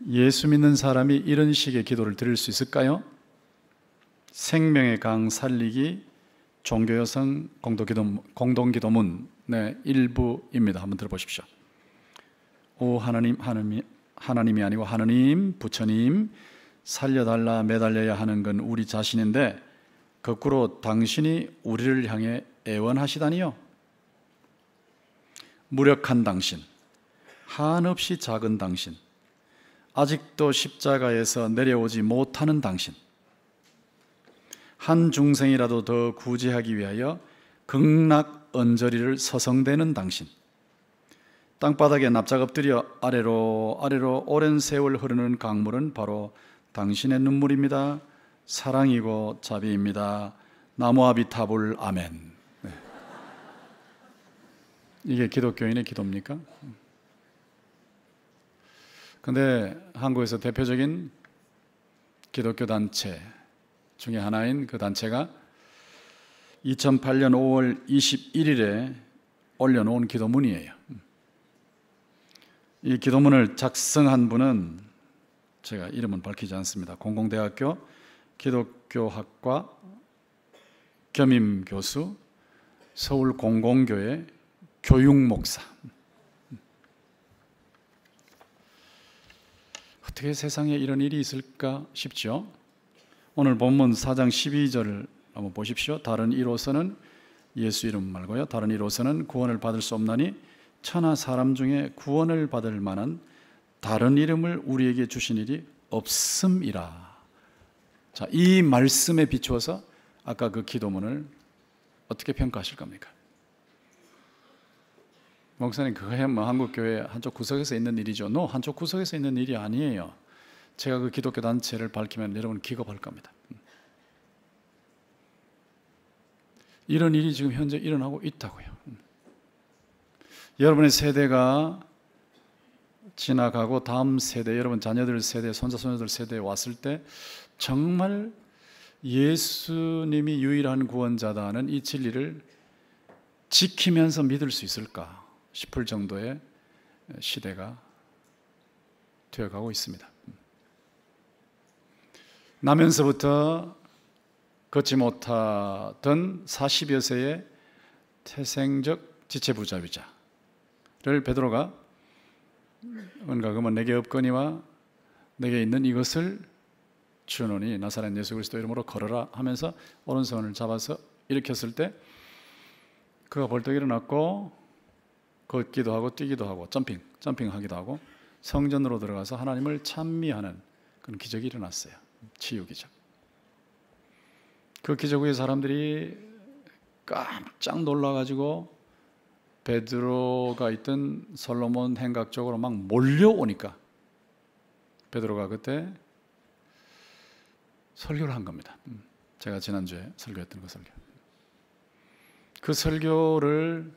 예수 믿는 사람이 이런 식의 기도를 드릴 수 있을까요? 생명의 강 살리기 종교여성 공동기도문의 일부입니다. 한번 들어보십시오. 오 하나님이 아니고 하느님, 부처님, 살려달라 매달려야 하는 건 우리 자신인데 거꾸로 당신이 우리를 향해 애원하시다니요. 무력한 당신, 한없이 작은 당신, 아직도 십자가에서 내려오지 못하는 당신, 한 중생이라도 더 구제하기 위하여 극락 언저리를 서성대는 당신, 땅바닥에 납작 엎드려 아래로 오랜 세월 흐르는 강물은 바로 당신의 눈물입니다. 사랑이고 자비입니다. 나무아비타불 아멘. 네. 이게 기독교인의 기도입니까? 근데 한국에서 대표적인 기독교 단체 중에 하나인 그 단체가 2008년 5월 21일에 올려놓은 기도문이에요. 이 기도문을 작성한 분은 제가 이름은 밝히지 않습니다. 공공대학교 기독교학과 겸임교수, 서울공공교회 교육목사. 어떻게 세상에 이런 일이 있을까 싶죠. 오늘 본문 4장 12절을 한번 보십시오. 다른 이로서는 예수 이름 말고요. 다른 이로서는 구원을 받을 수 없나니 천하 사람 중에 구원을 받을 만한 다른 이름을 우리에게 주신 일이 없음이라. 자, 이 말씀에 비추어서 아까 그 기도문을 어떻게 평가하실 겁니까? 목사님, 그거야 뭐 한국교회 한쪽 구석에서 있는 일이죠. 한쪽 구석에서 있는 일이 아니에요. 제가 그 기독교 단체를 밝히면 여러분 기겁할 겁니다. 이런 일이 지금 현재 일어나고 있다고요. 여러분의 세대가 지나가고 다음 세대, 여러분 자녀들 세대, 손자 손녀들 세대에 왔을 때 정말 예수님이 유일한 구원자다는 이 진리를 지키면서 믿을 수 있을까 싶을 정도의 시대가 되어가고 있습니다. 나면서부터 걷지 못하던 40여 세의 태생적 지체부자유자를 베드로가 뭔가 그러면 내게 없거니와 내게 있는 이것을 주노니 나사렛 예수 그리스도 이름으로 걸어라 하면서 오른손을 잡아서 일으켰을 때 그가 벌떡 일어났고 걷기도 하고 뛰기도 하고 점핑하기도 하고 성전으로 들어가서 하나님을 찬미하는 그런 기적이 일어났어요. 치유 기적. 그 기적 후에 사람들이 깜짝 놀라가지고 베드로가 있던 솔로몬 행각 쪽으로 막 몰려오니까 베드로가 그때 설교를 한 겁니다. 제가 지난주에 설교했던 그 설교. 그 설교를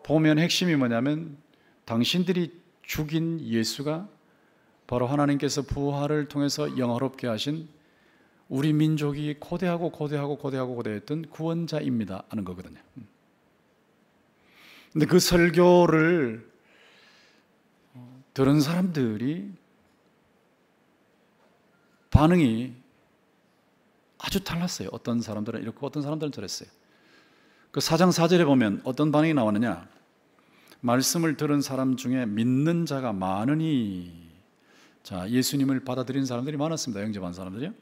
보면 핵심이 뭐냐면 당신들이 죽인 예수가 바로 하나님께서 부활을 통해서 영화롭게 하신 우리 민족이 고대했던 구원자입니다 하는 거거든요. 근데 그 설교를 들은 사람들이 반응이 아주 달랐어요. 어떤 사람들은 이렇고 어떤 사람들은 저랬어요. 그 4장 4절에 보면 어떤 반응이 나왔느냐? 말씀을 들은 사람 중에 믿는 자가 많으니, 자, 예수님을 받아들인 사람들이 많았습니다. 영접한 사람들이요.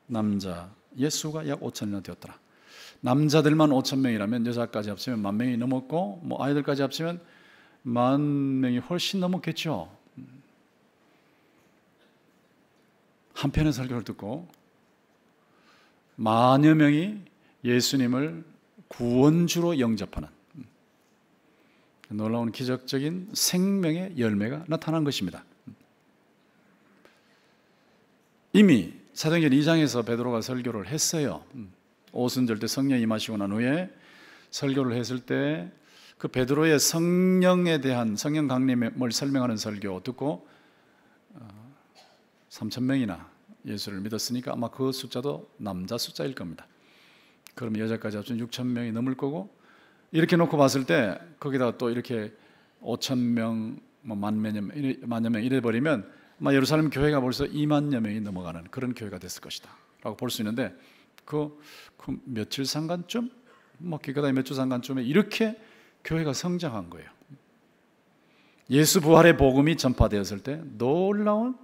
남자 예수가 약 5천이나 되었더라. 남자들만 5천 명이라면 여자까지 합치면 10,000명이 넘었고 뭐 아이들까지 합치면 10,000명이 훨씬 넘었겠죠. 한편의 설교를 듣고 만여 명이 예수님을 구원주로 영접하는 놀라운 기적적인 생명의 열매가 나타난 것입니다. 이미 사도행전 2장에서 베드로가 설교를 했어요. 오순절 때 성령 임하시고 난 후에 설교를 했을 때 그 베드로의 성령에 대한 성령 강림을 설명하는 설교 듣고 3,000명이나 예수를 믿었으니까 아마 그 숫자도 남자 숫자일 겁니다. 그럼 여자까지 합치면 6,000명이 넘을 거고, 이렇게 놓고 봤을 때 거기다가 또 이렇게 5,000명, 뭐 만여 명 이래 버리면 아마 예루살렘 교회가 벌써 2만여 명이 넘어가는 그런 교회가 됐을 것이다 라고 볼 수 있는데, 그 며칠 상간쯤, 기껏해 몇 주 상간쯤에 이렇게 교회가 성장한 거예요. 예수 부활의 복음이 전파되었을 때 놀라운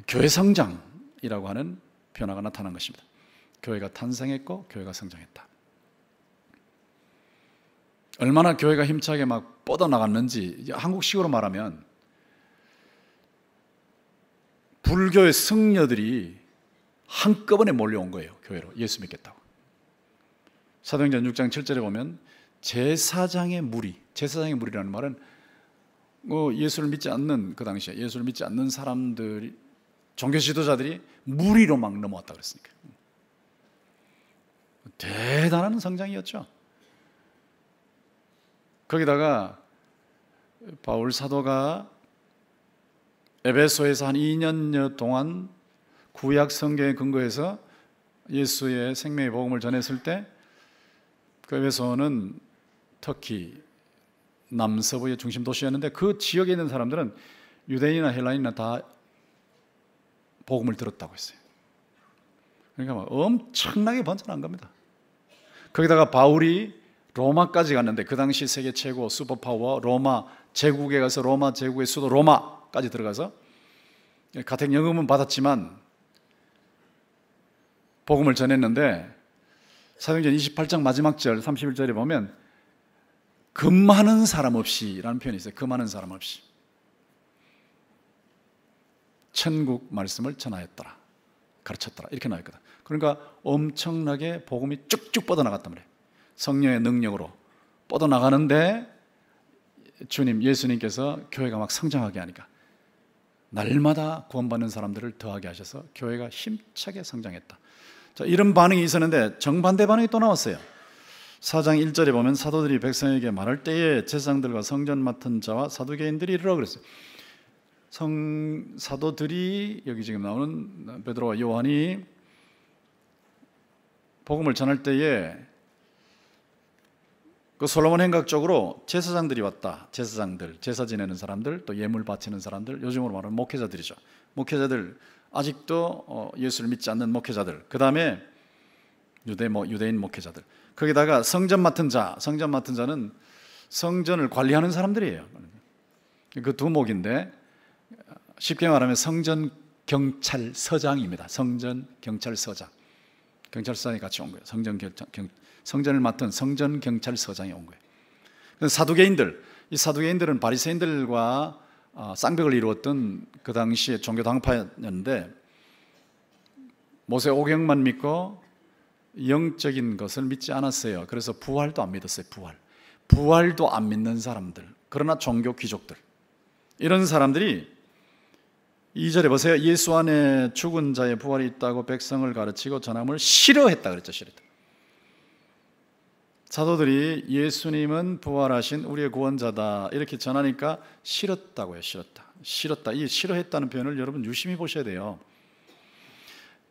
교회 성장이라고 하는 변화가 나타난 것입니다. 교회가 탄생했고 교회가 성장했다. 얼마나 교회가 힘차게 막 뻗어나갔는지, 한국식으로 말하면 불교의 승려들이 한꺼번에 몰려온 거예요. 교회로 예수 믿겠다고. 사도행전 6장 7절에 보면 제사장의 무리, 제사장의 무리라는 말은 예수를 믿지 않는, 그 당시에 예수를 믿지 않는 사람들이, 종교 지도자들이 무리로 막 넘어왔다 그랬으니까 대단한 성장이었죠. 거기다가 바울 사도가 에베소에서 한 2년여 동안 구약 성경에 근거해서 예수의 생명의 복음을 전했을 때, 그 에베소는 터키 남서부의 중심 도시였는데 그 지역에 있는 사람들은 유대인이나 헬라인이나 다 복음을 들었다고 했어요. 그러니까 막 엄청나게 번져난 겁니다. 거기다가 바울이 로마까지 갔는데, 그 당시 세계 최고 슈퍼파워 로마 제국에 가서 로마 제국의 수도 로마까지 들어가서 가택연금은 받았지만 복음을 전했는데, 사도행전 28장 마지막 절 31절에 보면 금하는 사람 없이 라는 표현이 있어요. 금하는 사람 없이 천국 말씀을 전하였더라, 가르쳤더라, 이렇게 나와 있거든. 그러니까 엄청나게 복음이 쭉쭉 뻗어나갔단 말이에요. 성령의 능력으로 뻗어나가는데 주님, 예수님께서 교회가 막 성장하게 하니까 날마다 구원받는 사람들을 더하게 하셔서 교회가 힘차게 성장했다. 자, 이런 반응이 있었는데 정반대 반응이 또 나왔어요. 4장 1절에 보면 사도들이 백성에게 말할 때에 제사장들과 성전 맡은 자와 사두개인들이 이르라 그랬어요. 사도들이, 여기 지금 나오는 베드로와 요한이 복음을 전할 때에 그 솔로몬 행각적으로 제사장들이 왔다. 제사장들, 제사 지내는 사람들, 또 예물 바치는 사람들, 요즘으로 말하면 목회자들이죠. 목회자들, 아직도 예수를 믿지 않는 목회자들, 그 다음에 유대인 목회자들, 거기다가 성전 맡은 자, 성전 맡은 자는 성전을 관리하는 사람들이에요. 그 두 목인데 쉽게 말하면 성전 경찰서장입니다. 성전 경찰서장, 경찰서장이 같이 온 거예요. 성전을 맡은 성전 경찰서장이 온 거예요. 사두개인들, 이 사두개인들은 바리새인들과 쌍벽을 이루었던 그 당시의 종교 당파였는데, 모세 오경만 믿고 영적인 것을 믿지 않았어요. 그래서 부활도 안 믿었어요. 부활도 안 믿는 사람들, 그러나 종교 귀족들, 이런 사람들이 2절에 보세요. 예수 안에 죽은 자의 부활이 있다고 백성을 가르치고 전함을 싫어했다 그랬죠. 싫어했다. 사도들이 예수님은 부활하신 우리의 구원자다 이렇게 전하니까 싫었다고요. 싫었다. 이 싫어했다는 표현을 여러분 유심히 보셔야 돼요.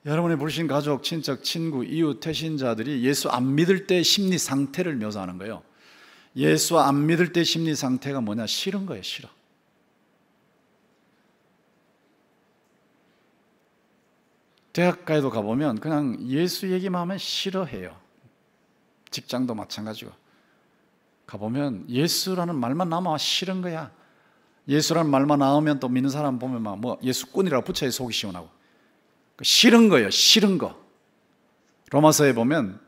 여러분의 부르신 가족, 친척, 친구, 이웃, 태신자들이 예수 안 믿을 때 심리 상태를 묘사하는 거예요. 예수 안 믿을 때 심리 상태가 뭐냐? 싫은 거예요. 싫어. 대학가에도 가보면 그냥 예수 얘기만 하면 싫어해요. 직장도 마찬가지고 가보면 예수라는 말만 나오면 싫은 거야. 예수라는 말만 나오면 또 믿는 사람 보면 막 예수꾼이라고 붙여야 속이 시원하고 싫은 거예요. 싫은 거. 로마서에 보면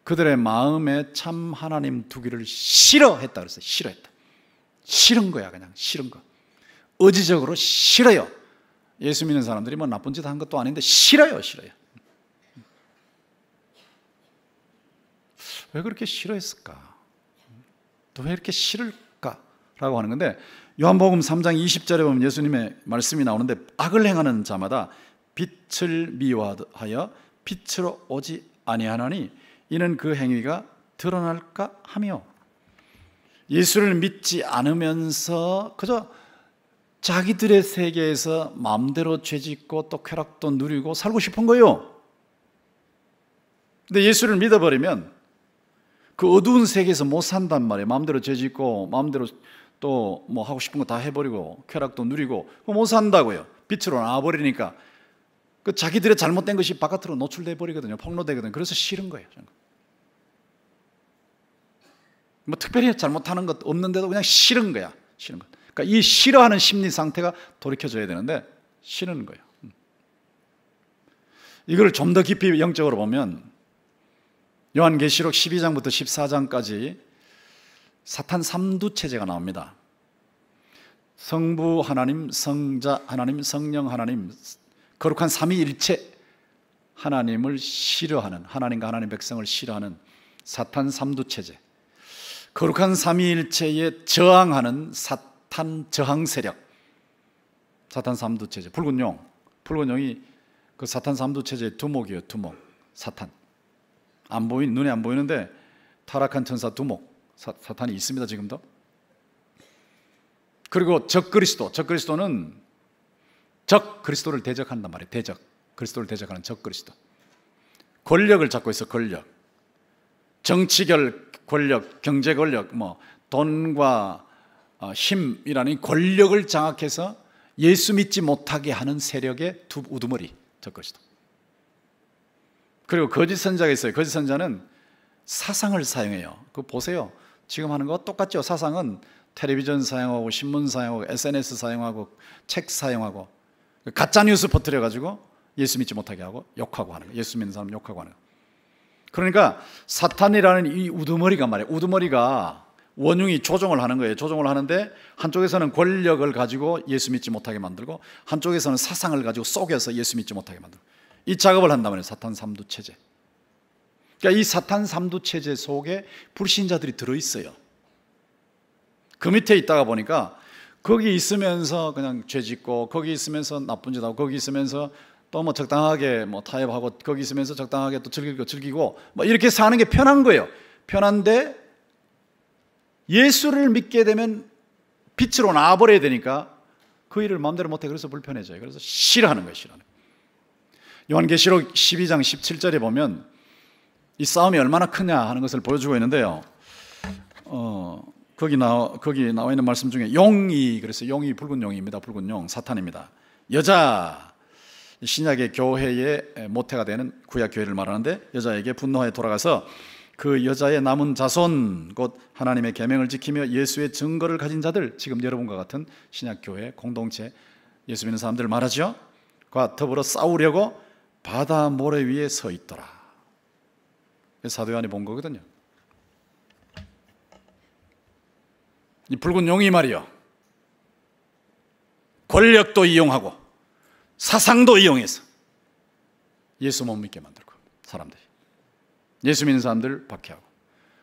그들의 마음에 참 하나님 두기를 싫어했다 그랬어요. 싫어했다. 싫은 거야. 그냥 싫은 거. 의지적으로 싫어요. 예수 믿는 사람들이 뭐 나쁜 짓 한 것도 아닌데 싫어요. 왜 그렇게 싫어했을까? 또 왜 이렇게 싫을까라고 하는 건데, 요한복음 3장 20절에 보면 예수님의 말씀이 나오는데, 악을 행하는 자마다 빛을 미워하여 빛으로 오지 아니하나니 이는 그 행위가 드러날까 하며, 예수를 믿지 않으면서 그저 자기들의 세계에서 마음대로 죄짓고 또 쾌락도 누리고 살고 싶은 거예요. 근데 예수를 믿어버리면 그 어두운 세계에서 못 산단 말이에요. 마음대로 죄짓고 마음대로 또 뭐 하고 싶은 거 다 해버리고 쾌락도 누리고 못 산다고요. 빛으로 나와버리니까 그 자기들의 잘못된 것이 바깥으로 노출돼 버리거든요. 폭로되거든요. 그래서 싫은 거예요. 뭐 특별히 잘못하는 것 없는데도 그냥 싫은 거야. 싫은 거. 그러니까 이 싫어하는 심리 상태가 돌이켜져야 되는데 싫은 거예요. 이걸 좀 더 깊이 영적으로 보면 요한계시록 12장부터 14장까지 사탄 3두 체제가 나옵니다. 성부 하나님, 성자 하나님, 성령 하나님, 거룩한 삼위일체 하나님을 싫어하는, 하나님과 하나님 백성을 싫어하는 사탄 3두 체제, 거룩한 삼위일체에 저항하는 사탄 저항 세력, 사탄 3두 체제, 붉은 용이 그 사탄 3두 체제의 두목이에요. 두목, 사탄. 눈에 안 보이는데 타락한 천사 두목, 사탄이 있습니다. 지금도. 그리고 적그리스도는 그리스도를 대적한단 말이에요. 그리스도를 대적하는 적그리스도. 권력을 잡고 있어. 권력, 정치 권력, 경제 권력, 뭐 돈과 힘이라는 권력을 장악해서 예수 믿지 못하게 하는 세력의 두 우두머리, 적그리스도. 그리고 거짓 선자가 있어요. 거짓 선자는 사상을 사용해요. 그거 보세요. 지금 하는 거 똑같죠. 사상은 텔레비전 사용하고 신문 사용하고 SNS 사용하고 책 사용하고 가짜 뉴스 퍼뜨려가지고 예수 믿지 못하게 하고 욕하고 하는 거. 예수 믿는 사람 욕하고 하는 거. 그러니까 사탄이라는 이 우두머리가 말이에요. 우두머리가 원흉이 조종을 하는 거예요. 조종을 하는데 한쪽에서는 권력을 가지고 예수 믿지 못하게 만들고 한쪽에서는 사상을 가지고 속여서 예수 믿지 못하게 만들고 이 작업을 한단 말이에요. 사탄 3두 체제. 그러니까 이 사탄 3두 체제 속에 불신자들이 들어있어요. 그 밑에 있다가 보니까 거기 있으면서 그냥 죄 짓고 거기 있으면서 나쁜 짓 하고 거기 있으면서 또 뭐 적당하게 뭐 타협하고 거기 있으면서 적당하게 또 즐기고 뭐 이렇게 사는 게 편한 거예요. 편한데 예수를 믿게 되면 빛으로 나와버려야 되니까 그 일을 마음대로 못해. 그래서 불편해져요. 그래서 싫어하는 거예요. 싫어하는 거예요. 요한계시록 12장 17절에 보면 이 싸움이 얼마나 크냐 하는 것을 보여주고 있는데요. 거기 나와 있는 말씀 중에 그래서 용이 붉은 용입니다. 붉은 용, 사탄입니다. 여자, 신약의 교회의 모태가 되는 구약 교회를 말하는데 여자에게 분노하여 돌아가서 그 여자의 남은 자손 곧 하나님의 계명을 지키며 예수의 증거를 가진 자들, 지금 여러분과 같은 신약 교회 공동체 예수 믿는 사람들 말하죠. 과 더불어 싸우려고 바다 모래 위에 서 있더라. 사도 요한이 본 거거든요. 이 붉은 용이 말이요, 권력도 이용하고 사상도 이용해서 예수 못 믿게 만들고 사람들이 예수 믿는 사람들 박해하고.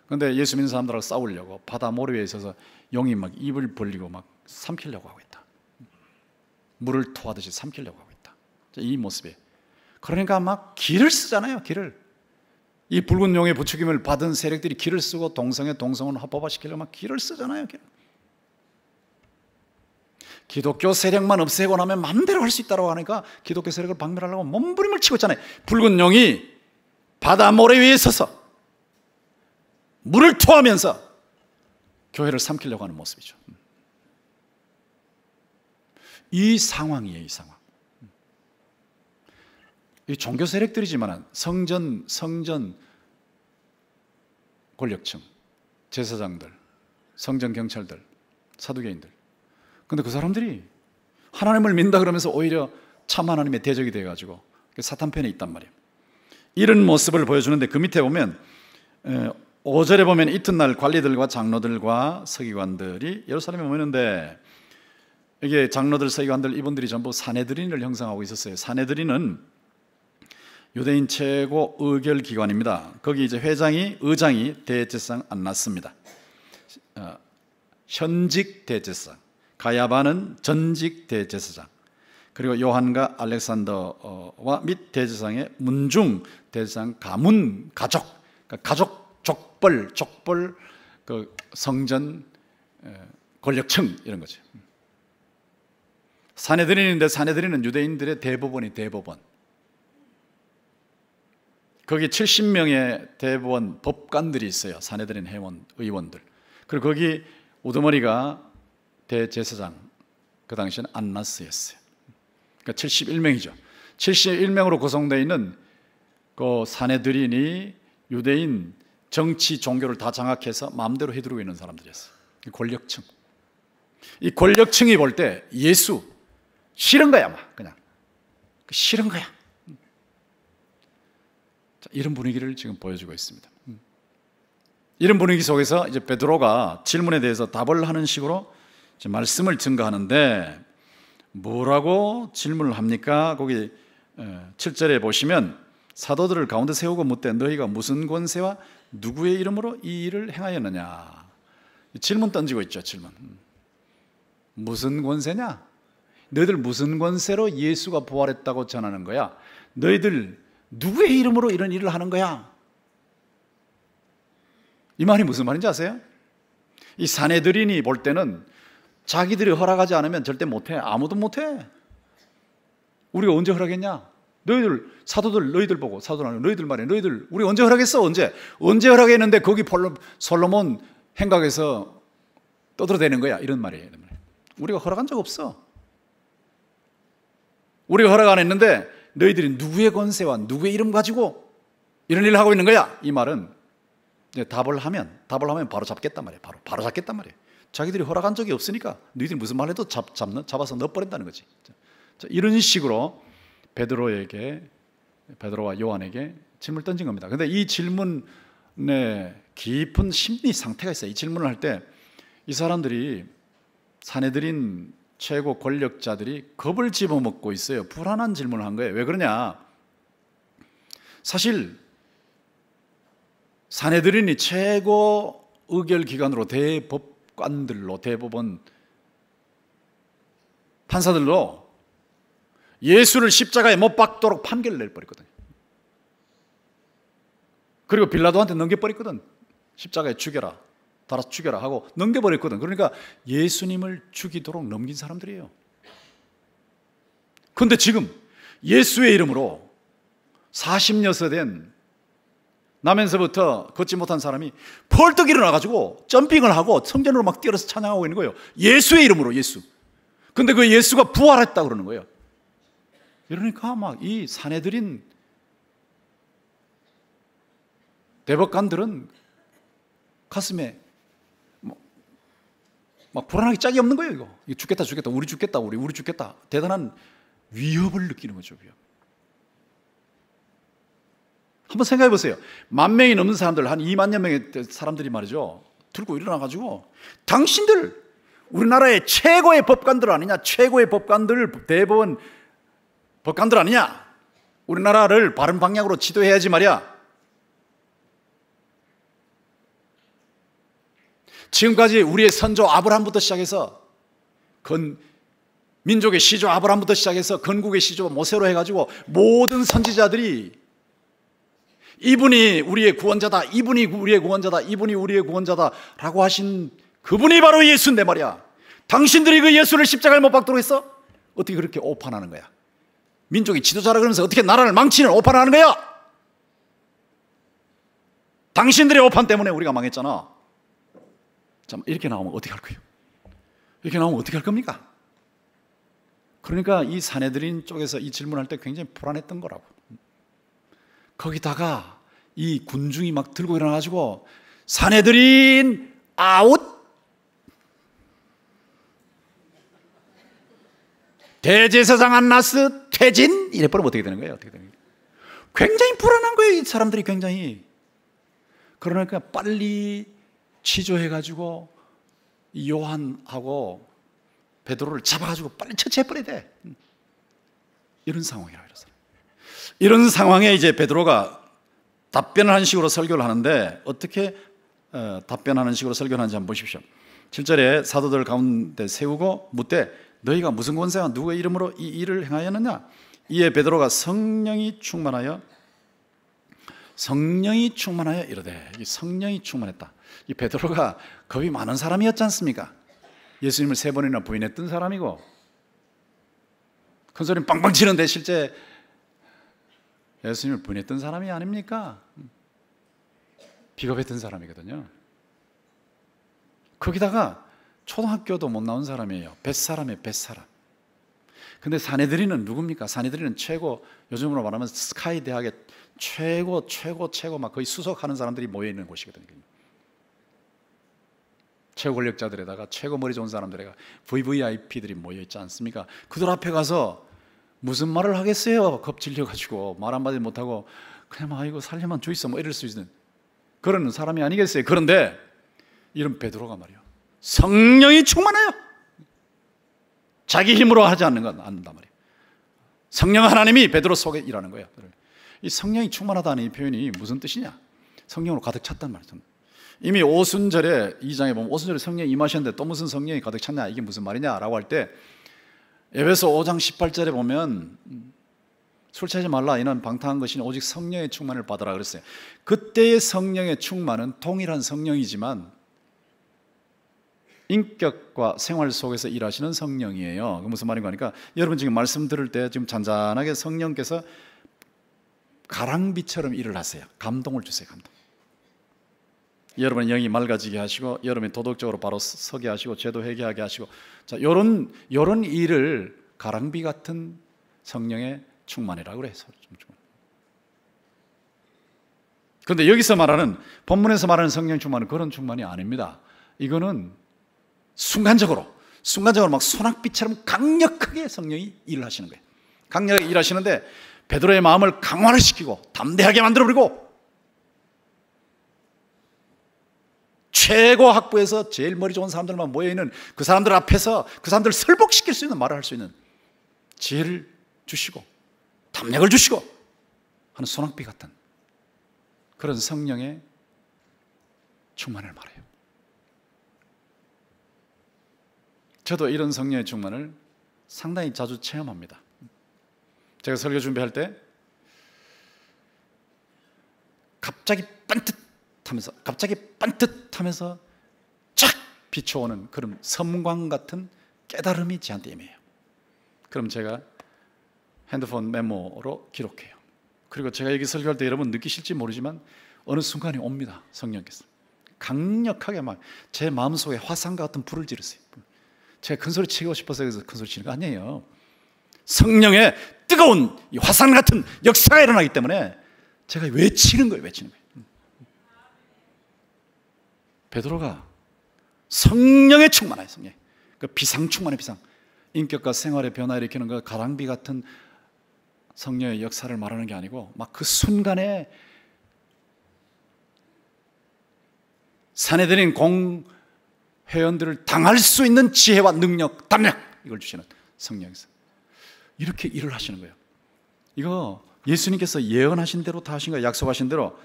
그런데 예수 믿는 사람들하고 싸우려고 바다 모래 위에 있어서 용이 막 입을 벌리고 막 삼키려고 하고 있다. 물을 토하듯이 삼키려고 하고 있다. 이 모습에 그러니까 막 기를 쓰잖아요. 이 붉은 용의 부추김을 받은 세력들이 기를 쓰고 동성애 동성혼을 합법화시키려고 막 기를 쓰잖아요. 기독교 세력만 없애고 나면 마음대로 할 수 있다고 하니까 기독교 세력을 박멸하려고 몸부림을 치고 있잖아요. 붉은 용이 바다 모래 위에 서서 물을 토하면서 교회를 삼키려고 하는 모습이죠. 이 상황이에요. 이 상황. 이 종교 세력들이지만 성전 권력층, 제사장들, 성전 경찰들, 사두개인들. 근데 그 사람들이 하나님을 믿는다 그러면서 오히려 참 하나님의 대적이 돼가지고 사탄 편에 있단 말이에요. 이런 모습을 보여주는데 그 밑에 보면 5절에 보면 이튿날 관리들과 장로들과 서기관들이 예루살렘에 모이는데, 이게 장로들, 서기관들 이분들이 전부 사내드린을 형성하고 있었어요. 사내드린은 유대인 최고 의결 기관입니다. 거기 이제 의장이 대제사장 안 났습니다. 현직 대제사장, 가야바는 전직 대제사장, 그리고 요한과 알렉산더와 및 대제사장의 문중 대제사장 가문 가족, 그러니까 가족 족벌 그 성전 권력층 이런 거죠. 사내드린인데 사내드린은 유대인들의 대법원. 거기 70명의 대법원 법관들이 있어요. 사내드린 의원들. 그리고 거기 우두머리가 대제사장, 그 당시에는 안나스였어요. 그러니까 71명이죠. 71명으로 구성되어 있는 그 사내들인이 유대인 정치, 종교를 다 장악해서 마음대로 휘두르고 있는 사람들이었어요. 권력층. 이 권력층이 볼 때 예수 싫은 거야, 막 그냥 싫은 거야. 자, 이런 분위기를 지금 보여주고 있습니다. 이런 분위기 속에서 이제 베드로가 질문에 대해서 답을 하는 식으로 이제 말씀을 증거하는데, 뭐라고 질문을 합니까? 거기 7절에 보시면 사도들을 가운데 세우고 묻되 너희가 무슨 권세와 누구의 이름으로 이 일을 행하였느냐. 질문 던지고 있죠. 질문. 무슨 권세냐? 너희들 무슨 권세로 예수가 부활했다고 전하는 거야? 너희들 누구의 이름으로 이런 일을 하는 거야? 이 말이 무슨 말인지 아세요? 이 사내들인이 볼 때는 자기들이 허락하지 않으면 절대 못해. 아무도 못해. 우리가 언제 허락했냐? 너희들 사도들 너희들 보고, 사도들 아니고 너희들 말이야. 너희들 우리 언제 허락했어? 언제 허락했는데 거기 솔로몬 행각에서 떠들어대는 거야. 이런 말이에요. 우리가 허락한 적 없어. 우리가 허락 안 했는데 너희들이 누구의 권세와 누구의 이름 가지고 이런 일을 하고 있는 거야. 이 말은 이제 답을 하면 바로 잡겠단 말이에요. 바로 잡겠단 말이에요. 자기들이 허락한 적이 없으니까 너희들이 무슨 말 해도 잡아서 넣어버린다는 거지. 자, 이런 식으로 베드로와 요한에게 질문을 던진 겁니다. 그런데 이 질문에 깊은 심리 상태가 있어요. 이 질문을 할 때 이 사람들이, 사내들인 최고 권력자들이 겁을 집어먹고 있어요. 불안한 질문을 한 거예요. 왜 그러냐? 사실 사내들인이 최고 의결기관으로 대법관들로, 대법원 판사들로 예수를 십자가에 못 박도록 판결을 내버렸거든요. 그리고 빌라도한테 넘겨버렸거든. 십자가에 죽여라, 달아서 죽여라 하고 넘겨버렸거든. 그러니까 예수님을 죽이도록 넘긴 사람들이에요. 그런데 지금 예수의 이름으로 40여세 된 나면서부터 걷지 못한 사람이 펄떡 일어나가지고 점핑을 하고 성전으로 막 뛰어서 찬양하고 있는 거예요. 예수의 이름으로, 예수. 근데 그 예수가 부활했다고 그러는 거예요. 이러니까 막 이 사내들인 대법관들은 가슴에 막 불안하기 짝이 없는 거예요. 이거 죽겠다, 우리 죽겠다. 대단한 위협을 느끼는 거죠. 위협. 한번 생각해 보세요. 10,000명이 넘는 사람들, 한 20,000여 명의 사람들이 말이죠, 들고 일어나가지고 당신들 우리나라의 최고의 법관들 아니냐? 최고의 법관들, 대법원 법관들 아니냐? 우리나라를 바른 방향으로 지도해야지 말이야. 지금까지 우리의 선조 아브라함부터 시작해서 민족의 시조 아브라함부터 시작해서 건국의 시조 모세로 해가지고 모든 선지자들이 이분이 우리의 구원자다, 이분이 우리의 구원자다, 이분이 우리의 구원자다라고 하신 그분이 바로 예수인데 말이야. 당신들이 그 예수를 십자가에 못 박도록 했어? 어떻게 그렇게 오판하는 거야? 민족의 지도자라 그러면서 어떻게 나라를 망치는 오판하는 거야? 당신들의 오판 때문에 우리가 망했잖아. 참, 이렇게 나오면 어떻게 할 거예요? 이렇게 나오면 어떻게 할 겁니까? 그러니까 이 사내들인 쪽에서 이 질문할 때 굉장히 불안했던 거라고. 거기다가 이 군중이 막 들고 일어나가지고 사내들인 아웃, 대제사장 안나스 퇴진, 이래버리면 어떻게 되는 거예요? 굉장히 불안한 거예요. 이 사람들이 굉장히. 그러니까 빨리 취조해가지고 요한하고 베드로를 잡아가지고 빨리 처치해버려야 돼. 이런 상황이라고 그랬어요. 이런 상황에 이제 베드로가 답변을 하는 식으로 설교를 하는데, 어떻게 답변하는 식으로 설교를 하는지 한번 보십시오. 7절에 사도들 가운데 세우고 묻되 너희가 무슨 권세와 누구의 이름으로 이 일을 행하였느냐? 이에 베드로가 성령이 충만하여 이르되, 이 성령이 충만했다. 이 베드로가 겁이 많은 사람이었지 않습니까? 예수님을 3번이나 부인했던 사람이고, 큰 소리 빵빵 치는데 실제 예수님을 부인했던 사람이 아닙니까? 비겁했던 사람이거든요. 거기다가 초등학교도 못 나온 사람이에요. 뱃사람이에요, 뱃사람. 근데 사내들이는 누굽니까? 사내들이는 최고, 요즘으로 말하면 스카이 대학의 최고 막 거의 수석하는 사람들이 모여있는 곳이거든요. 최고 권력자들에다가 최고 머리 좋은 사람들에다가 VVIP들이 모여있지 않습니까? 그들 앞에 가서 무슨 말을 하겠어요? 겁질려가지고 말 한마디 못하고 그냥 아이고 살려만 주 있어 뭐 이럴 수 있는 그런 사람이 아니겠어요? 그런데 이런 베드로가 말이야, 성령이 충만해요. 자기 힘으로 하지 않는 건 않는단 말이에요. 성령 하나님이 베드로 속에 일하는 거예요. 이 성령이 충만하다는 이 표현이 무슨 뜻이냐? 성령으로 가득 찼단 말이죠. 이미 오순절에 2장에 보면 오순절에 성령이 임하셨는데 또 무슨 성령이 가득 찼냐, 이게 무슨 말이냐라고 할 때 에베소 5장 18절에 보면 술 취하지 말라, 이는 방탕한 것이니 오직 성령의 충만을 받으라 그랬어요. 그때의 성령의 충만은 동일한 성령이지만 인격과 생활 속에서 일하시는 성령이에요. 무슨 말인가 하니까 여러분 지금 말씀 들을 때 지금 잔잔하게 성령께서 가랑비처럼 일을 하세요. 감동을 주세요. 감동. 여러분의 영이 맑아지게 하시고 여러분이 도덕적으로 바로 서게 하시고 죄도 회개하게 하시고, 자, 요런 일을 가랑비 같은 성령의 충만이라고 그래요. 그런데 여기서 말하는, 본문에서 말하는 성령 충만은 그런 충만이 아닙니다. 이거는 순간적으로 막 소낙비처럼 강력하게 성령이 일을 하시는 거예요. 강력하게 일하시는데 베드로의 마음을 강화를 시키고 담대하게 만들어버리고 최고 학부에서 제일 머리 좋은 사람들만 모여있는 그 사람들 앞에서 그 사람들을 설복시킬 수 있는 말을 할 수 있는 지혜를 주시고 담력을 주시고 하는 소낙비 같은 그런 성령의 충만을 말해요. 저도 이런 성령의 충만을 상당히 자주 체험합니다. 제가 설교 준비할 때 갑자기 반듯하면서 쫙 비춰오는 그런 섬광 같은 깨달음이 저한테 임해요. 그럼 제가 핸드폰 메모로 기록해요. 그리고 제가 여기 설교할 때 여러분 느끼실지 모르지만 어느 순간이 옵니다. 성령께서 강력하게 막 제 마음속에 화산과 같은 불을 지르세요. 제가 큰소리 치고 싶어서 여기서 큰소리 치는 거 아니에요. 성령의 뜨거운 이 화산 같은 역사가 일어나기 때문에 제가 외치는 거예요. 베드로가 성령에 충만해요. 성령. 그 비상 충만해, 비상. 인격과 생활의 변화를 일으키는 그 가랑비 같은 성령의 역사를 말하는 게 아니고 막 그 순간에 사내들인 공회원들을 당할 수 있는 지혜와 능력, 담력, 이걸 주시는 성령이서 이렇게 일을 하시는 거예요. 이거 예수님께서 예언하신 대로 다 하신 거예요. 약속하신 대로.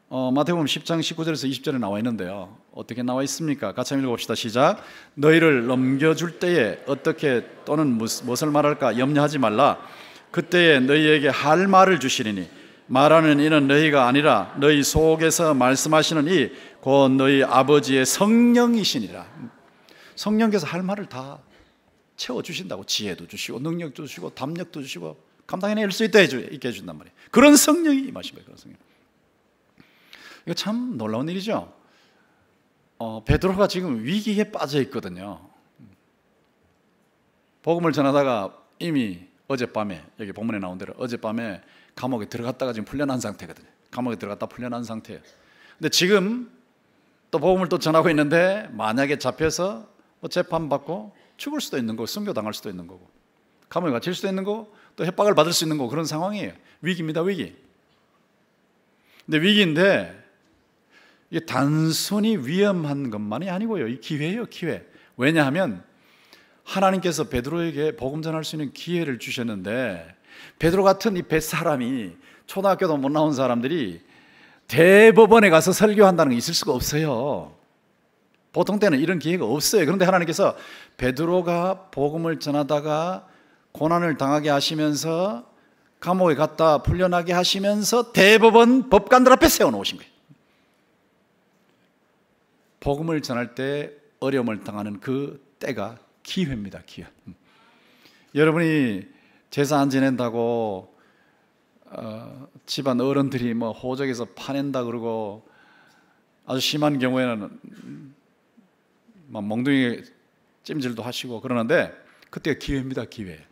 마태복음 10장 19절에서 20절에 나와 있는데요. 어떻게 나와 있습니까? 같이 한번 읽어봅시다. 시작. 너희를 넘겨줄 때에 어떻게 또는 무엇을 말할까 염려하지 말라. 그때에 너희에게 할 말을 주시리니 말하는 이는 너희가 아니라 너희 속에서 말씀하시는 이 곧 너희 아버지의 성령이시니라. 성령께서 할 말을 다 채워주신다고. 지혜도 주시고 능력도 주시고 담력도 주시고 감당해낼 수 있게 해준단 말이에요. 그런 성령이 임하신 거예요. 그런 성령. 이거 참 놀라운 일이죠. 베드로가 지금 위기에 빠져 있거든요. 복음을 전하다가 이미 어젯밤에, 여기 본문에 나온 대로 어젯밤에 감옥에 들어갔다가 지금 풀려난 상태거든요. 감옥에 들어갔다 풀려난 상태예요. 근데 지금 또 복음을 또 전하고 있는데 만약에 잡혀서 재판받고 죽을 수도 있는 거고 순교당할 수도 있는 거고 감옥에 갇힐 수도 있는 거고 또 협박을 받을 수 있는 거고 그런 상황이에요. 위기입니다. 위기. 근데 위기인데 이게 단순히 위험한 것만이 아니고요. 이 기회예요, 기회. 왜냐하면 하나님께서 베드로에게 복음 전할 수 있는 기회를 주셨는데 베드로 같은 이 뱃사람이 초등학교도 못 나온 사람들이 대법원에 가서 설교한다는 게 있을 수가 없어요. 보통 때는 이런 기회가 없어요. 그런데 하나님께서 베드로가 복음을 전하다가 고난을 당하게 하시면서 감옥에 갔다 풀려나게 하시면서 대법원 법관들 앞에 세워놓으신 거예요. 복음을 전할 때 어려움을 당하는 그 때가 기회입니다. 기회. 여러분이 제사 안 지낸다고 집안 어른들이 뭐 호적에서 파낸다 그러고 아주 심한 경우에는 막 몽둥이 찜질도 하시고 그러는데 그때가 기회입니다. 기회.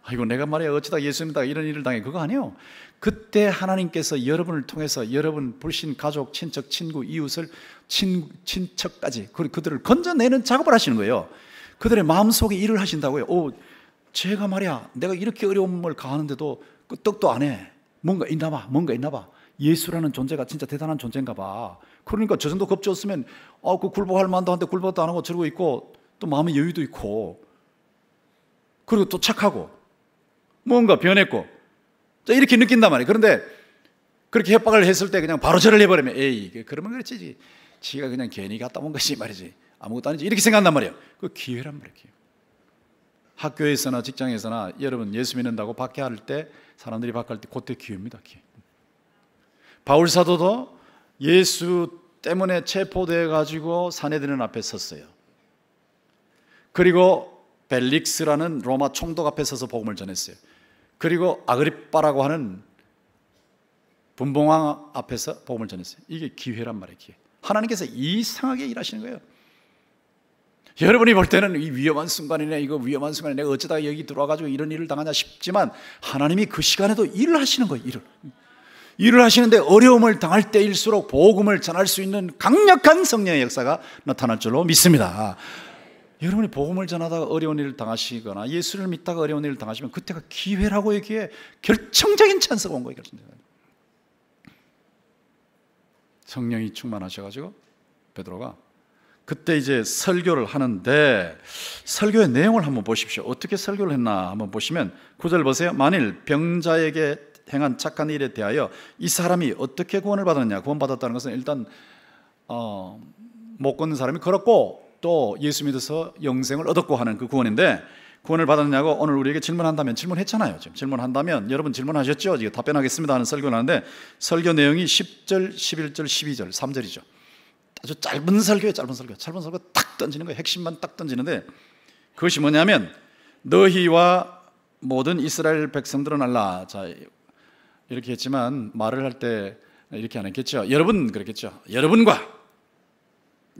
아이고 내가 말이야 어쩌다 예수 믿다가 이런 일을 당해. 그거 아니에요. 그때 하나님께서 여러분을 통해서 여러분 불신 가족, 친척, 친구, 이웃을 친척까지 그들을 건져내는 작업을 하시는 거예요. 그들의 마음속에 일을 하신다고요. 제가 말이야 내가 이렇게 어려움을 가하는데도 끄떡도 안 해. 뭔가 있나 봐. 예수라는 존재가 진짜 대단한 존재인가 봐. 그러니까 저 정도 겁주었으면 그 굴복할 만도 한데 굴복도 안 하고 저러고 있고 또 마음의 여유도 있고 그리고 또 착하고 뭔가 변했고 이렇게 느낀단 말이에요. 그런데 그렇게 협박을 했을 때 그냥 바로 절을 해버리면 에이 그러면 그렇지 지가 그냥 괜히 갔다 온 것이 말이지 아무것도 아니지 이렇게 생각한단 말이에요. 그 기회란 말이에요. 학교에서나 직장에서나 여러분 예수 믿는다고 박해할 때 사람들이 박해할 때 그때 기회입니다. 기회. 바울 사도도 예수 때문에 체포되어 가지고 사내들인 앞에 섰어요. 그리고 벨릭스라는 로마 총독 앞에 서서 복음을 전했어요. 그리고 아그리빠라고 하는 분봉왕 앞에서 복음을 전했어요. 이게 기회란 말이에요. 기회. 하나님께서 이상하게 일하시는 거예요. 여러분이 볼 때는 이 위험한 순간이네, 이거 위험한 순간에 내가 어쩌다가 여기 들어와가지고 이런 일을 당하냐 싶지만 하나님이 그 시간에도 일을 하시는 거예요. 일을 하시는데 어려움을 당할 때일수록 복음을 전할 수 있는 강력한 성령의 역사가 나타날 줄로 믿습니다. 여러분이 복음을 전하다가 어려운 일을 당하시거나 예수를 믿다가 어려운 일을 당하시면 그때가 기회라고 얘기해. 결정적인 찬스가 온 거예요. 성령이 충만하셔가지고 베드로가 그때 이제 설교를 하는데 설교의 내용을 한번 보십시오. 어떻게 설교를 했나 한번 보시면 9절 보세요. 만일 병자에게 행한 착한 일에 대하여 이 사람이 어떻게 구원을 받았느냐. 구원받았다는 것은 일단 못 걷는 사람이 걸었고 또 예수 믿어서 영생을 얻었고 하는 그 구원인데 구원을 받았냐고 오늘 우리에게 질문한다면 질문했잖아요. 지금 질문한다면 여러분 질문하셨죠? 지금 답변하겠습니다 하는 설교를 하는데 설교 내용이 10절, 11절, 12절, 3절이죠. 아주 짧은 설교에 짧은 설교 딱 던지는 거예요. 핵심만 딱 던지는데 그것이 뭐냐면 너희와 모든 이스라엘 백성들은 알라. 자 이렇게 했지만 말을 할 때 이렇게 안 했겠죠. 여러분 그랬겠죠.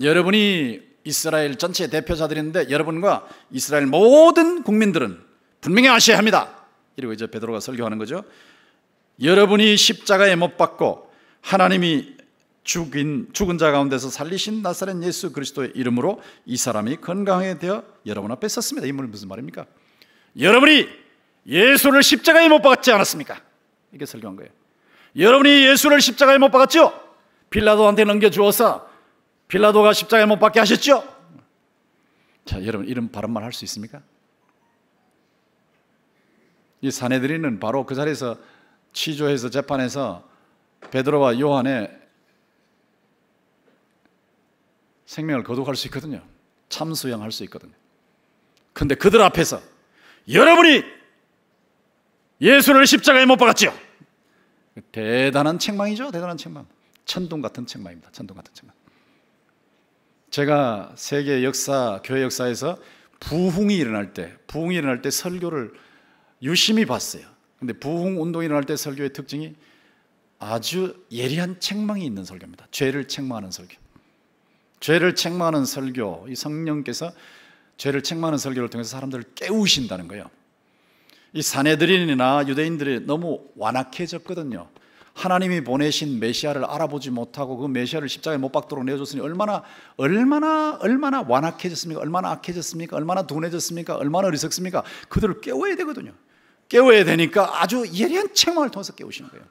여러분이 이스라엘 전체의 대표자들인데 여러분과 이스라엘 모든 국민들은 분명히 아셔야 합니다. 이러고 이제 베드로가 설교하는 거죠. 여러분이 십자가에 못 박고 하나님이 죽은 자 가운데서 살리신 나사렛 예수 그리스도의 이름으로 이 사람이 건강하게 되어 여러분 앞에 섰습니다. 이 말은 무슨 말입니까? 여러분이 예수를 십자가에 못 박았지 않았습니까? 이렇게 설교한 거예요. 여러분이 예수를 십자가에 못 박았죠? 빌라도한테 넘겨주어서 빌라도가 십자가에 못 박게 하셨죠? 자, 여러분 이런 바른 말 할 수 있습니까? 이 사내들이는 바로 그 자리에서 취조해서 재판에서 베드로와 요한의 생명을 거두할 수 있거든요. 참수형할 수 있거든요. 그런데 그들 앞에서 여러분이 예수를 십자가에 못 박았죠? 대단한 책망이죠. 대단한 책망. 천둥 같은 책망입니다. 천둥 같은 책망. 제가 세계 역사, 교회 역사에서 부흥이 일어날 때 설교를 유심히 봤어요. 근데 부흥 운동이 일어날 때 설교의 특징이 아주 예리한 책망이 있는 설교입니다. 죄를 책망하는 설교. 죄를 책망하는 설교, 이 성령께서 죄를 책망하는 설교를 통해서 사람들을 깨우신다는 거예요. 이 사내들인이나 유대인들이 너무 완악해졌거든요. 하나님이 보내신 메시아를 알아보지 못하고 그 메시아를 십자가에 못 박도록 내어줬으니 얼마나 완악해졌습니까? 얼마나 악해졌습니까? 얼마나 둔해졌습니까? 얼마나 어리석습니까? 그들을 깨워야 되거든요. 깨워야 되니까 아주 예리한 책망을 통해서 깨우시는 거예요.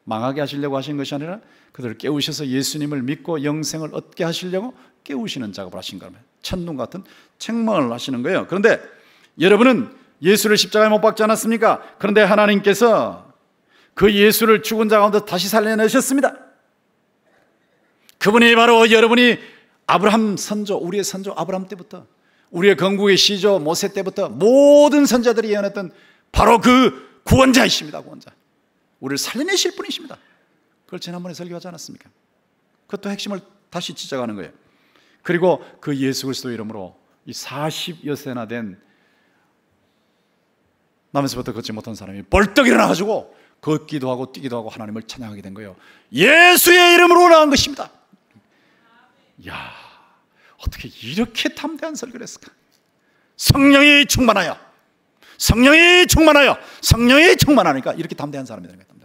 망하게 하시려고 하신 것이 아니라 그들을 깨우셔서 예수님을 믿고 영생을 얻게 하시려고 깨우시는 작업을 하신 거예요. 천둥 같은 책망을 하시는 거예요. 그런데 여러분은 예수를 십자가에 못 박지 않았습니까? 그런데 하나님께서 그 예수를 죽은 자 가운데 다시 살려내셨습니다. 그분이 바로 여러분이 아브라함 선조, 우리의 선조 아브라함 때부터 우리의 건국의 시조 모세 때부터 모든 선자들이 예언했던 바로 그 구원자이십니다. 구원자. 우리를 살려내실 분이십니다. 그걸 지난번에 설교하지 않았습니까? 그것도 핵심을 다시 지적하는 거예요. 그리고 그 예수 그리스도 이름으로 이 40여 세나 된 남에서부터 걷지 못한 사람이 벌떡 일어나가지고 걷기도 하고 뛰기도 하고 하나님을 찬양하게 된 거예요. 예수의 이름으로 나온 것입니다. 이야, 어떻게 이렇게 담대한 설교를 했을까? 성령이 충만하여, 성령이 충만하여, 성령이 충만하니까 이렇게 담대한 사람이 되는 거예요.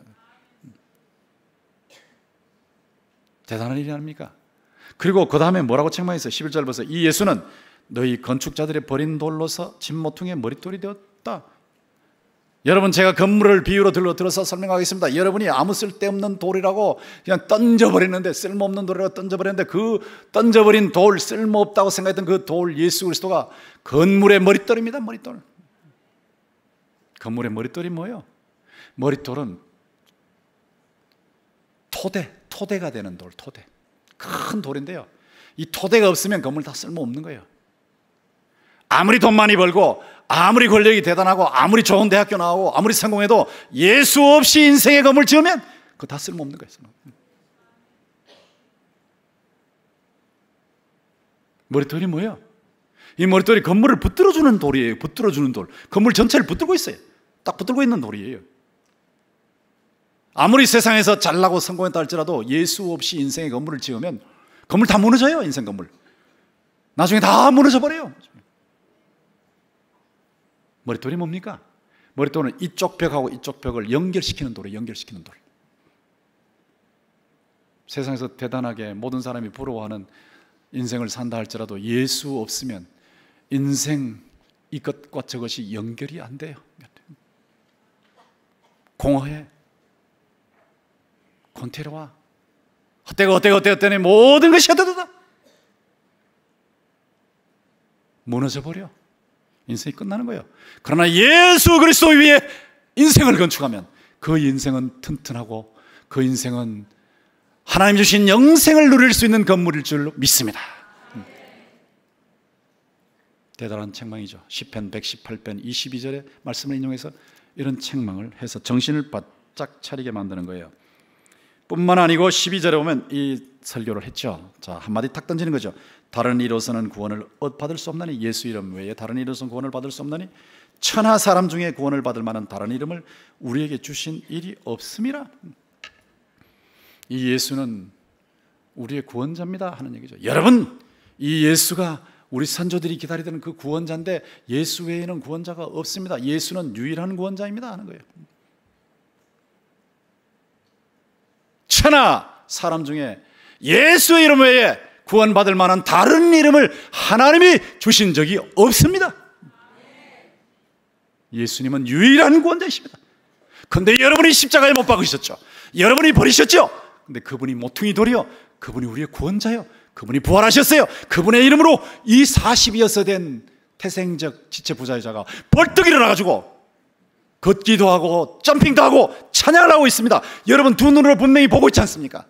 대단한 일이 아닙니까? 그리고 그 다음에 뭐라고 책망했어요? 11절 보세요. 이 예수는 너희 건축자들의 버린 돌로서 진모퉁이의 머릿돌이 되었다. 여러분, 제가 건물을 비유로 들어서 설명하겠습니다. 여러분이 아무 쓸데없는 돌이라고 그냥 던져버리는데, 쓸모없는 돌이라고 던져버리는데, 그 던져버린 돌, 쓸모없다고 생각했던 그 돌, 예수 그리스도가 건물의 머릿돌입니다. 머릿돌. 건물의 머릿돌이 뭐예요? 머릿돌은 토대가 되는 돌, 토대. 큰 돌인데요, 이 토대가 없으면 건물 다 쓸모없는 거예요. 아무리 돈 많이 벌고, 아무리 권력이 대단하고, 아무리 좋은 대학교 나오고, 아무리 성공해도 예수 없이 인생의 건물 지으면 그거 다 쓸모없는 거예요. 머릿돌이 뭐예요? 이 머릿돌이 건물을 붙들어주는 돌이에요. 붙들어주는 돌. 건물 전체를 붙들고 있어요. 딱 붙들고 있는 돌이에요. 아무리 세상에서 잘나고 성공했다 할지라도 예수 없이 인생의 건물을 지으면 건물 다 무너져요. 인생 건물 나중에 다 무너져 버려요. 머릿돌이 뭡니까? 머릿돌은 이쪽 벽하고 이쪽 벽을 연결시키는 돌이에요. 연결시키는 돌. 세상에서 대단하게 모든 사람이 부러워하는 인생을 산다 할지라도 예수 없으면 인생 이것과 저것이 연결이 안 돼요. 공허해. 권태로와 헛되고 모든 것이 헛되다 무너져버려. 인생이 끝나는 거예요. 그러나 예수 그리스도 위에 인생을 건축하면 그 인생은 튼튼하고 그 인생은 하나님 주신 영생을 누릴 수 있는 건물일 줄 믿습니다. 대단한 책망이죠. 시편 118편 22절의 말씀을 인용해서 이런 책망을 해서 정신을 바짝 차리게 만드는 거예요. 뿐만 아니고 12절에 보면 이 설교를 했죠. 자, 한마디 탁 던지는 거죠. 다른 이로서는 구원을 받을 수 없나니, 예수 이름 외에 다른 이로서는 구원을 받을 수 없나니 천하 사람 중에 구원을 받을 만한 다른 이름을 우리에게 주신 일이 없음이라. 이 예수는 우리의 구원자입니다 하는 얘기죠. 여러분, 이 예수가 우리 선조들이 기다리던 그 구원자인데 예수 외에는 구원자가 없습니다. 예수는 유일한 구원자입니다 하는 거예요. 천하 사람 중에 예수의 이름 외에 구원받을 만한 다른 이름을 하나님이 주신 적이 없습니다. 예수님은 유일한 구원자이십니다. 그런데 여러분이 십자가에 못 박으셨죠. 여러분이 버리셨죠. 근데 그분이 모퉁이 돌이요, 그분이 우리의 구원자요, 그분이 부활하셨어요. 그분의 이름으로 이 40여서 된 태생적 지체 부자여자가 벌떡 일어나가지고 걷기도 하고 점핑도 하고 찬양을 하고 있습니다. 여러분 두 눈으로 분명히 보고 있지 않습니까?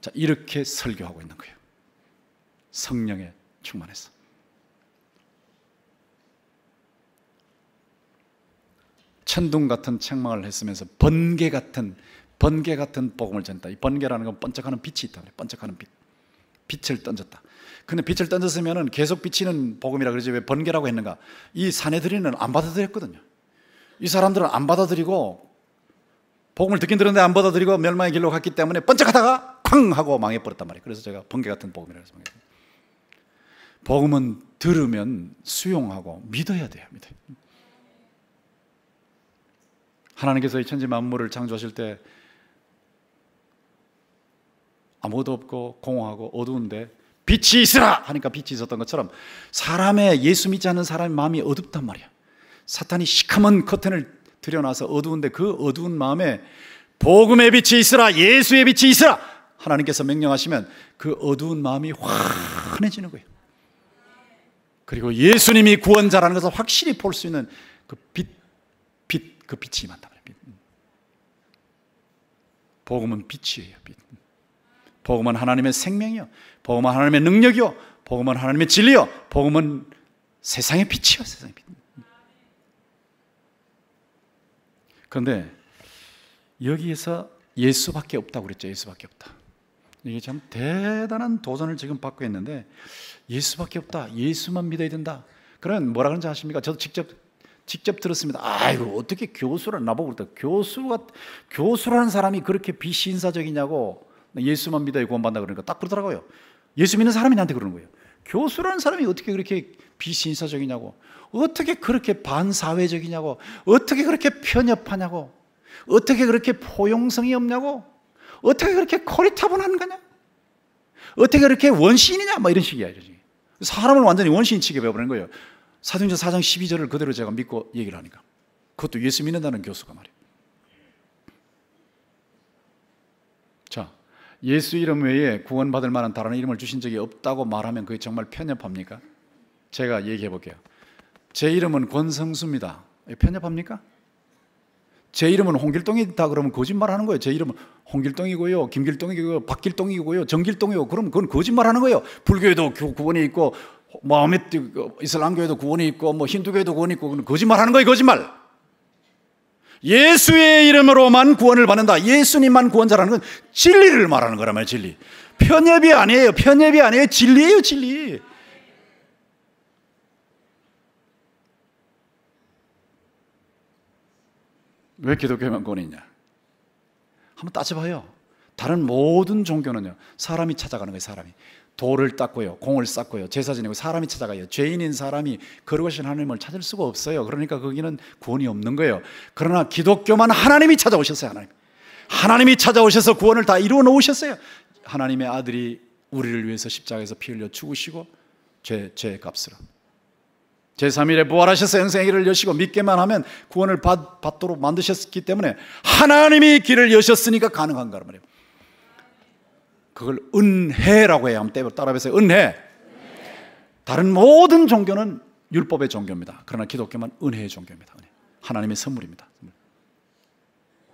자, 이렇게 설교하고 있는 거예요. 성령에 충만해서. 천둥 같은 책망을 했으면서 번개 같은 복음을 전했다. 이 번개라는 건 번쩍하는 빛이 있다. 번쩍하는 빛. 빛을 던졌다. 근데 빛을 던졌으면 계속 비치는 복음이라 그러지 왜 번개라고 했는가? 이 사내들이는 안 받아들였거든요. 이 사람들은 안 받아들이고 복음을 듣긴 들었는데 안 받아들이고 멸망의 길로 갔기 때문에 번쩍하다가 쾅 하고 망해버렸단 말이에요. 그래서 제가 번개 같은 복음이라고 해서 복음은 들으면 수용하고 믿어야 돼요. 믿어요. 하나님께서 이 천지 만물을 창조하실 때 아무것도 없고 공허하고 어두운데 빛이 있으라 하니까 빛이 있었던 것처럼 사람의, 예수 믿지 않는 사람의 마음이 어둡단 말이야. 사탄이 시커먼 커튼을 들여놔서 어두운데 그 어두운 마음에 복음의 빛이 있으라, 예수의 빛이 있으라 하나님께서 명령하시면 그 어두운 마음이 환해지는 거예요. 그리고 예수님이 구원자라는 것을 확실히 볼 수 있는 그 그 빛이 임한단 말이에요. 복음은 빛이에요. 빛. 복음은 하나님의 생명이요, 복음은 하나님의 능력이요, 복음은 하나님의 진리요, 복음은 세상의 빛이요, 세상의 빛. 그런데 여기에서 예수밖에 없다고 그랬죠. 예수밖에 없다. 이게 참 대단한 도전을 지금 받고 있는데, 예수밖에 없다, 예수만 믿어야 된다. 그러면 뭐라 그런지 아십니까? 저도 직접 들었습니다. 아이고, 어떻게 교수를, 나보고 그랬다. 교수라는 사람이 그렇게 비신사적이냐고. 예수만 믿어야 구원받는다 그러니까 딱 그러더라고요. 예수 믿는 사람이 나한테 그러는 거예요. 교수라는 사람이 어떻게 그렇게 비신사적이냐고, 어떻게 그렇게 반사회적이냐고, 어떻게 그렇게 편협하냐고, 어떻게 그렇게 포용성이 없냐고, 어떻게 그렇게 코리타분한 거냐, 어떻게 그렇게 원시인이냐, 막 이런 식이야. 사람을 완전히 원시인 취급해버리는 거예요. 사도행전 4장 12절을 그대로 제가 믿고 얘기를 하니까. 그것도 예수 믿는다는 교수가 말이에요. 자, 예수 이름 외에 구원받을 만한 다른 이름을 주신 적이 없다고 말하면 그게 정말 편협합니까? 제가 얘기해 볼게요. 제 이름은 권성수입니다. 편협합니까? 제 이름은 홍길동이다 그러면 거짓말하는 거예요. 제 이름은 홍길동이고요, 김길동이고요, 박길동이고요, 정길동이고, 그러면 그건 거짓말하는 거예요. 불교에도 구원이 있고, 마호메트 이슬람교에도 구원이 있고, 뭐 힌두교에도 구원이 있고, 그건 거짓말하는 거예요. 거짓말. 예수의 이름으로만 구원을 받는다, 예수님만 구원자라는 건 진리를 말하는 거란 말이에요. 진리. 편협이 아니에요. 편협이 아니에요. 진리예요. 진리. 왜 기독교만 구원이 있냐? 한번 따져봐요. 다른 모든 종교는요, 사람이 찾아가는 거예요. 사람이 돌을 닦고요, 공을 쌓고요, 제사 지내고 사람이 찾아가요. 죄인인 사람이 거룩하신 하나님을 찾을 수가 없어요. 그러니까 거기는 구원이 없는 거예요. 그러나 기독교만 하나님이 찾아오셨어요. 하나님이 찾아오셔서 구원을 다 이루어 놓으셨어요. 하나님의 아들이 우리를 위해서 십자가에서 피 흘려 죽으시고 죄의 값으로 제3일에 부활하셔서 영생의 길을 여시고 믿게만 하면 구원을 받도록 만드셨기 때문에 하나님이 길을 여셨으니까 가능한 거란 말이에요. 그걸 은혜라고 해요. 한번 따라해보세요. 은혜. 다른 모든 종교는 율법의 종교입니다. 그러나 기독교만 은혜의 종교입니다. 은혜. 하나님의 선물입니다.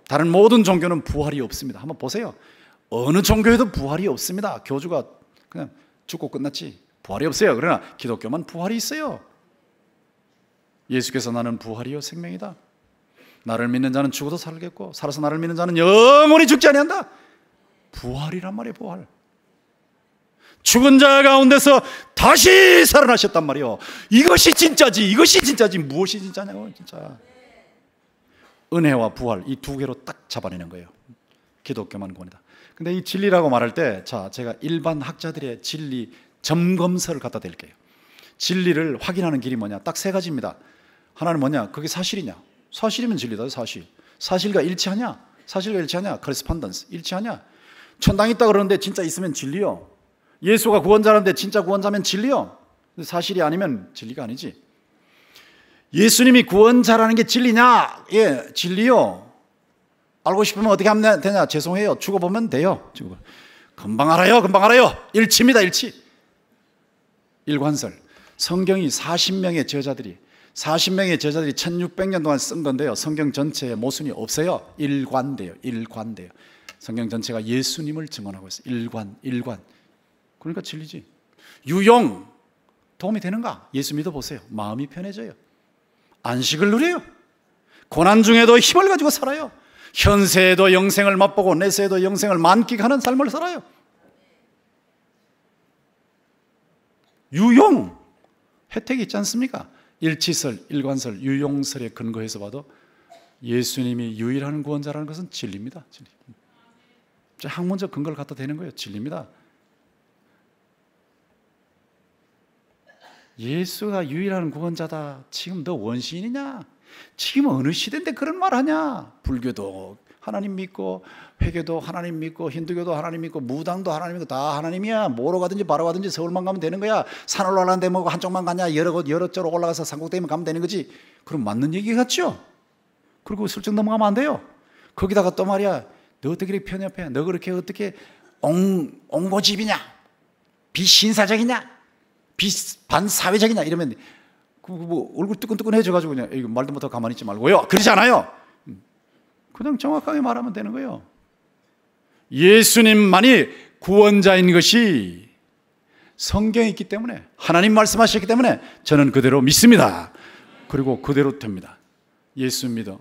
다른 모든 종교는 부활이 없습니다. 한번 보세요. 어느 종교에도 부활이 없습니다. 교주가 그냥 죽고 끝났지 부활이 없어요. 그러나 기독교만 부활이 있어요. 예수께서 나는 부활이요 생명이다. 나를 믿는 자는 죽어도 살겠고 살아서 나를 믿는 자는 영원히 죽지 아니한다. 부활이란 말이에요. 부활. 죽은 자 가운데서 다시 살아나셨단 말이에요. 이것이 진짜지. 이것이 진짜지. 무엇이 진짜냐고. 진짜 은혜와 부활, 이 두 개로 딱 잡아내는 거예요. 기독교만 구원이다. 근데 이 진리라고 말할 때, 자, 제가 일반 학자들의 진리 점검서를 갖다 드릴게요. 진리를 확인하는 길이 뭐냐? 딱 세 가지입니다. 하나는 뭐냐? 그게 사실이냐? 사실이면 진리다. 사실. 사실과 일치하냐? 사실과 일치하냐? 커레스판던스. 일치하냐? 천당 있다 그러는데 진짜 있으면 진리요. 예수가 구원자라는데 진짜 구원자면 진리요. 근데 사실이 아니면 진리가 아니지. 예수님이 구원자라는 게 진리냐? 예, 진리요. 알고 싶으면 어떻게 하면 되냐? 죄송해요. 죽어보면 돼요. 금방 알아요. 금방 알아요. 일치입니다. 일치. 일관설. 성경이 40명의 저자들이 1600년 동안 쓴 건데요, 성경 전체에 모순이 없어요. 일관돼요. 일관돼요. 성경 전체가 예수님을 증언하고 있어요. 일관. 그러니까 진리지. 유용 도움이 되는가? 예수 믿어보세요. 마음이 편해져요. 안식을 누려요. 고난 중에도 힘을 가지고 살아요. 현세에도 영생을 맛보고 내세에도 영생을 만끽하는 삶을 살아요. 유용 혜택이 있지 않습니까? 일치설, 일관설, 유용설에 근거해서 봐도 예수님이 유일한 구원자라는 것은 진리입니다. 진리. 학문적 근거를 갖다 대는 거예요. 진리입니다. 예수가 유일한 구원자다. 지금 너 원시인이냐? 지금 어느 시대인데 그런 말 하냐? 불교도 하나님 믿고, 회교도 하나님 믿고, 힌두교도 하나님 믿고, 무당도 하나님 믿고, 다 하나님이야. 뭐로 가든지 바로 가든지 서울만 가면 되는 거야. 산 올라가는데 뭐 한쪽만 가냐? 여러 쪽으로 올라가서 산꼭대기만 가면 되는 거지. 그럼 맞는 얘기 같죠? 그리고 슬쩍 넘어가면 안 돼요. 거기다가 또 말이야, 너 어떻게 이렇게 편협해? 너 그렇게 어떻게 옹고집이냐? 비신사적이냐? 반사회적이냐? 이러면 뭐 얼굴 뜨끈뜨끈해져가지고 그냥 이거 말도 못하고 가만히 있지 말고요. 그러지 않아요. 그냥 정확하게 말하면 되는 거예요. 예수님만이 구원자인 것이 성경에 있기 때문에, 하나님 말씀하셨기 때문에 저는 그대로 믿습니다. 그리고 그대로 됩니다. 예수 믿어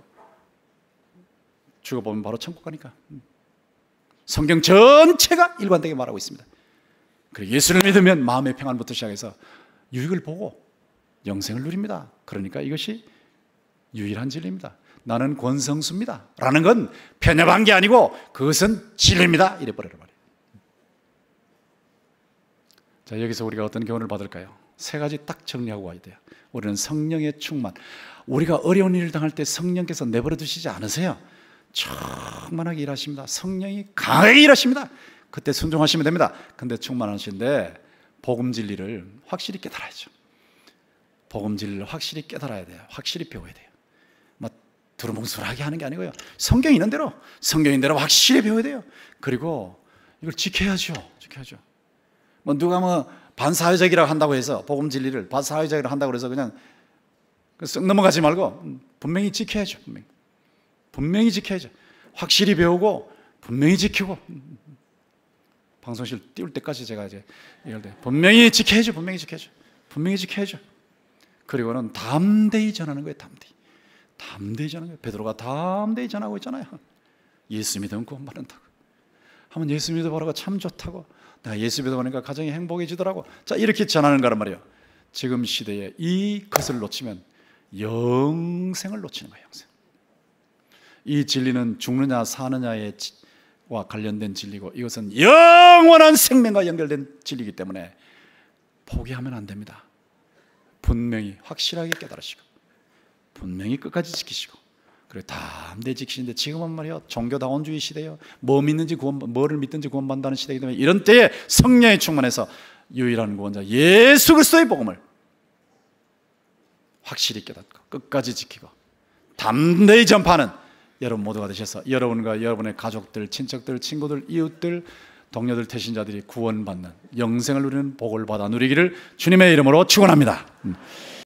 죽어보면 바로 천국 가니까. 성경 전체가 일관되게 말하고 있습니다. 그리고 예수를 믿으면 마음의 평안부터 시작해서 유익을 보고 영생을 누립니다. 그러니까 이것이 유일한 진리입니다. 나는 권성수입니다 라는 건 편협한 게 아니고 그것은 진리입니다 이래버리란 말이에요. 자, 여기서 우리가 어떤 교훈을 받을까요? 세 가지 딱 정리하고 와야 돼요. 우리는 성령의 충만. 우리가 어려운 일을 당할 때 성령께서 내버려 두시지 않으세요. 충만하게 일하십니다. 성령이 강하게 일하십니다. 그때 순종하시면 됩니다. 근데 충만하신데 복음 진리를 확실히 깨달아야죠. 복음 진리를 확실히 깨달아야 돼요. 확실히 배워야 돼요. 뭐 두루뭉술하게 하는 게 아니고요. 성경이 있는 대로 확실히 배워야 돼요. 그리고 이걸 지켜야죠. 뭐 누가 뭐 반사회적이라고 한다고 해서 복음 진리를 반사회적이라고 한다고 해서 그냥 쓱 넘어가지 말고 분명히 지켜야죠. 분명히 지켜야죠. 확실히 배우고 분명히 지키고, 방송실 띄울 때까지 제가 이제 이럴 때 분명히 지켜야죠. 그리고는 담대히 전하는 거예요. 담대히 전하는 거예요. 베드로가 담대히 전하고 있잖아요. 예수 믿으면 구원 받는다고. 한번 예수 믿어보라고, 참 좋다고. 내가 예수 믿어보니까 가정이 행복해지더라고. 자, 이렇게 전하는 거란 말이에요. 지금 시대에 이것을 놓치면 영생을 놓치는 거예요. 영생. 이 진리는 죽느냐 사느냐와 관련된 진리고, 이것은 영원한 생명과 연결된 진리이기 때문에 포기하면 안 됩니다. 분명히 확실하게 깨달으시고 분명히 끝까지 지키시고, 그리고 담대히 지키시는데, 지금은 말이요 종교다원주의 시대예요. 뭐를 믿든지 구원받는다는 시대이기 때문에 이런 때에 성령이 충만해서 유일한 구원자 예수 그리스도의 복음을 확실히 깨닫고 끝까지 지키고 담대히 전파하는 여러분 모두가 되셔서 여러분과 여러분의 가족들, 친척들, 친구들, 이웃들, 동료들, 태신자들이 구원받는 영생을 누리는 복을 받아 누리기를 주님의 이름으로 축원합니다.